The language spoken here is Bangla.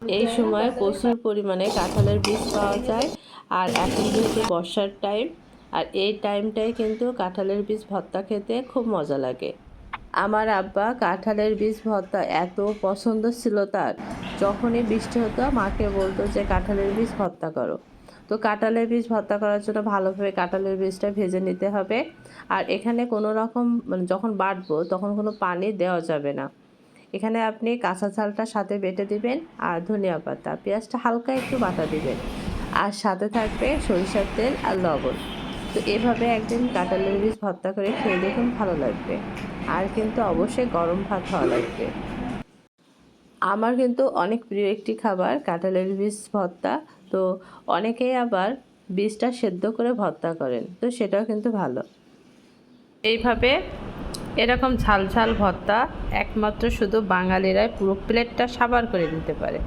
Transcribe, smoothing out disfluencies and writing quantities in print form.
এই সময় প্রচুর পরিমাণে কাঁঠালের বীজ পাওয়া যায়। আর এখন যেহেতু বর্ষার টাইম, আর এই টাইমটাই কিন্তু কাঁঠালের বীজ ভর্তা খেতে খুব মজা লাগে। আমার আব্বা কাঁঠালের বীজ ভর্তা এত পছন্দ ছিল তার, যখনই বৃষ্টি হতো মাকে বলতো যে কাঁঠালের বীজ ভর্তা করো। তো কাঁঠালের বীজ ভর্তা করার জন্য ভালোভাবে কাঁঠালের বীজটা ভেজে নিতে হবে। আর এখানে কোনো রকম যখন বাটবো তখন কোনো পানি দেওয়া যাবে না। এখানে আপনি কাঁচা ঝালটা সাথে বেটে দিবেন, আর ধনিয়া পাতা, পেঁয়াজটা হালকা একটু বাটা দিবেন, আর সাথে থাকবে সরিষার তেল আর লবণ। তো এভাবে একদিন কাঁঠালের বীজ ভর্তা করে খেয়ে দেখুন, ভালো লাগবে। আর কিন্তু অবশ্যই গরম ভাত হওয়া লাগবে। আমার কিন্তু অনেক প্রিয় একটি খাবার কাঁঠালের বীজ ভর্তা। তো অনেকেই আবার বীজটা সেদ্ধ করে ভর্তা করেন, তো সেটাও কিন্তু ভালো। এইভাবে এরকম ঝাল ঝাল ভর্তা একমাত্র শুধু বাঙালিরাই পুরো প্লেটটা সাবার করে দিতে পারে।